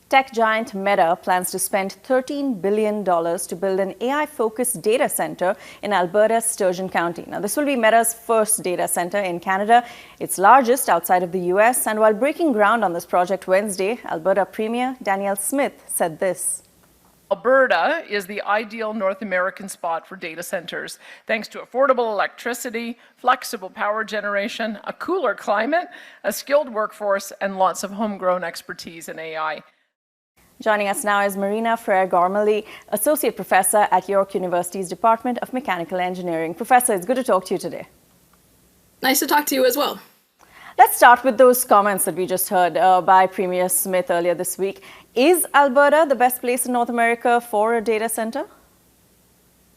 Tech giant Meta plans to spend $13 billion to build an AI-focused data center in Alberta Sturgeon County. Now, this will be Meta's first data center in Canada, its largest outside of the US. And while breaking ground on this project Wednesday, Alberta Premier Danielle Smith said this. Alberta is the ideal North American spot for data centers, thanks to affordable electricity, flexible power generation, a cooler climate, a skilled workforce, and lots of homegrown expertise in AI. Joining us now is Marina Freire Gormaly, Associate Professor at York University's Department of Mechanical Engineering. Professor, it's good to talk to you today. Nice to talk to you as well. Let's start with those comments that we just heard by Premier Smith earlier this week. Is Alberta the best place in North America for a data center?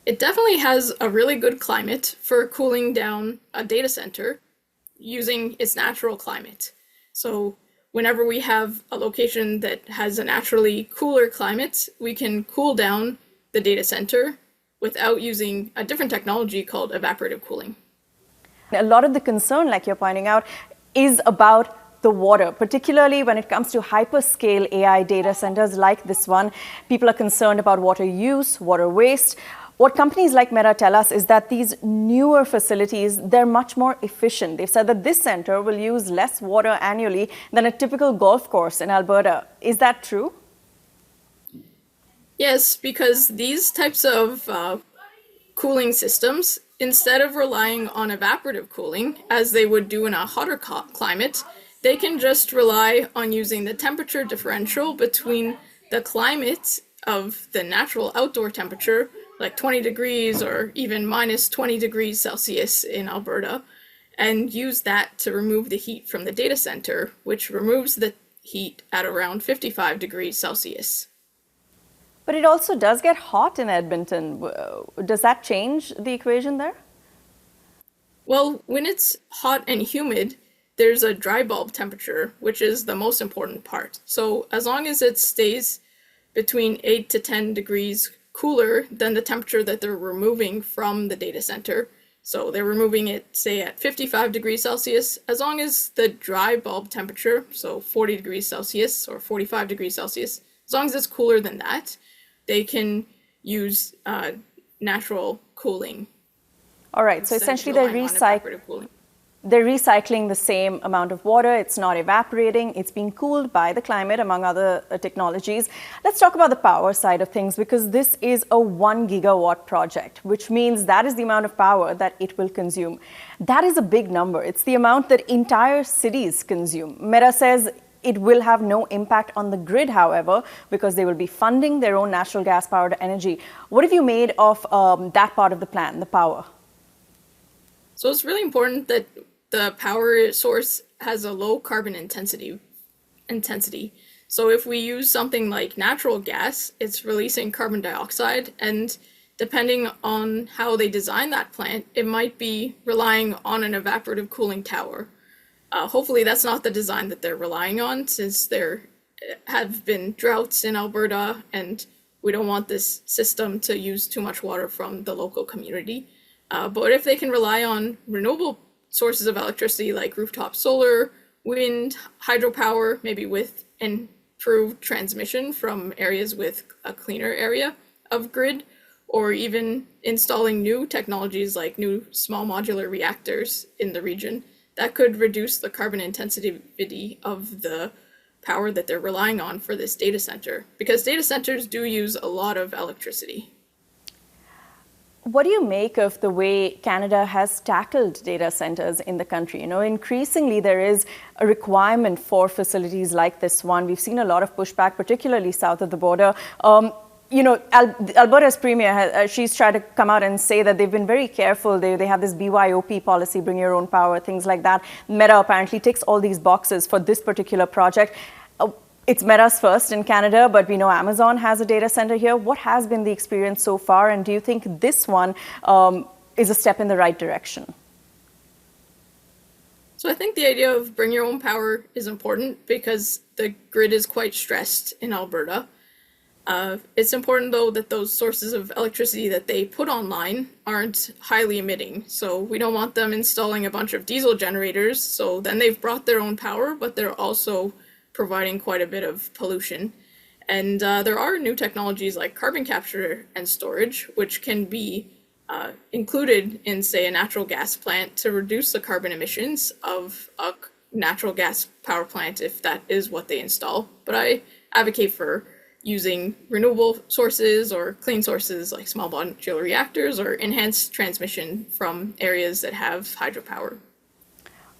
It definitely has a really good climate for cooling down a data center using its natural climate. So whenever we have a location that has a naturally cooler climate, we can cool down the data center without using a different technology called evaporative cooling. A lot of the concern, like you're pointing out, is about the water, particularly when it comes to hyperscale AI data centers like this one. People are concerned about water use, water waste. What companies like Meta tell us is that these newer facilities, they're much more efficient. They've said that this center will use less water annually than a typical golf course in Alberta. Is that true? Yes, because these types of cooling systems, instead of relying on evaporative cooling, as they would do in a hotter climate, they can just rely on using the temperature differential between the climate of the natural outdoor temperature, like 20 degrees or even minus 20 degrees Celsius in Alberta, and use that to remove the heat from the data center, which removes the heat at around 55 degrees Celsius. But it also does get hot in Edmonton. Does that change the equation there? Well, when it's hot and humid, there's a dry bulb temperature, which is the most important part. So as long as it stays between 8 to 10 degrees cooler than the temperature that they're removing from the data center, so they're removing it, say, at 55 degrees Celsius, as long as the dry bulb temperature, so 40 degrees Celsius or 45 degrees Celsius, as long as it's cooler than that, they can use natural cooling. All right, so essentially they're recycling the same amount of water. It's not evaporating. It's being cooled by the climate, among other technologies. Let's talk about the power side of things, because this is a 1 gigawatt project, which means that is the amount of power that it will consume. That is a big number. It's the amount that entire cities consume. Meta says it will have no impact on the grid, however, because they will be funding their own natural gas-powered energy. What have you made of that part of the plan, the power? So it's really important that the power source has a low carbon intensity. So if we use something like natural gas, it's releasing carbon dioxide, and depending on how they design that plant, it might be relying on an evaporative cooling tower. Hopefully that's not the design that they're relying on, since there have been droughts in Alberta and we don't want this system to use too much water from the local community. But if they can rely on renewable sources of electricity like rooftop solar, wind, hydropower, maybe with improved transmission from areas with a cleaner area of grid, or even installing new technologies like new small modular reactors in the region, that could reduce the carbon intensity of the power that they're relying on for this data center, because data centers do use a lot of electricity. What do you make of the way Canada has tackled data centers in the country? You know, increasingly there is a requirement for facilities like this one. We've seen a lot of pushback, particularly south of the border. You know, Alberta's premier, she's tried to come out and say that they've been very careful. They have this BYOP policy, bring your own power, things like that. Meta apparently ticks all these boxes for this particular project. It's Meta's first in Canada, but we know Amazon has a data center here. What has been the experience so far, and do you think this one is a step in the right direction? So I think the idea of bring your own power is important because the grid is quite stressed in Alberta. It's important, though, that those sources of electricity that they put online aren't highly emitting. So we don't want them installing a bunch of diesel generators, so then they've brought their own power, but they're also providing quite a bit of pollution. And there are new technologies like carbon capture and storage, which can be included in, say, a natural gas plant to reduce the carbon emissions of a natural gas power plant if that is what they install. But I advocate for using renewable sources or clean sources like small modular reactors or enhanced transmission from areas that have hydropower.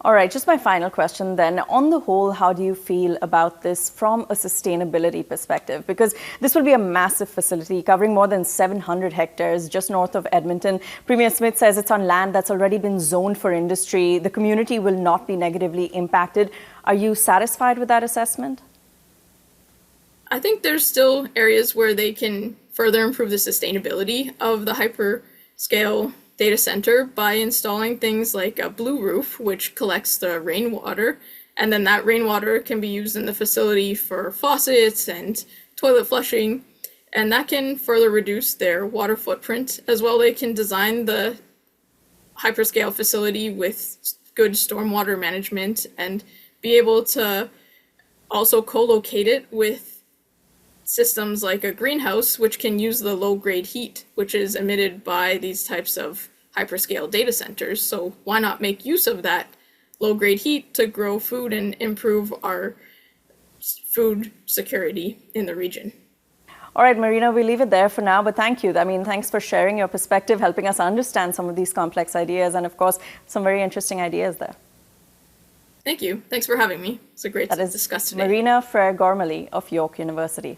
All right, just my final question then. On the whole, how do you feel about this from a sustainability perspective? Because this will be a massive facility covering more than 700 hectares just north of Edmonton. Premier Smith says it's on land that's already been zoned for industry. The community will not be negatively impacted. Are you satisfied with that assessment? I think there's still areas where they can further improve the sustainability of the hyperscale data center by installing things like a blue roof, which collects the rainwater, and then that rainwater can be used in the facility for faucets and toilet flushing, and that can further reduce their water footprint. As well, they can design the hyperscale facility with good stormwater management and be able to also co-locate it with systems like a greenhouse, which can use the low-grade heat, which is emitted by these types of hyperscale data centers. So why not make use of that low-grade heat to grow food and improve our food security in the region? All right, Marina, we'll leave it there for now, but thank you. I mean, thanks for sharing your perspective, helping us understand some of these complex ideas, and of course, some very interesting ideas there. Thank you. Thanks for having me. It's a great to discuss today. Marina Freire Gormaly of York University.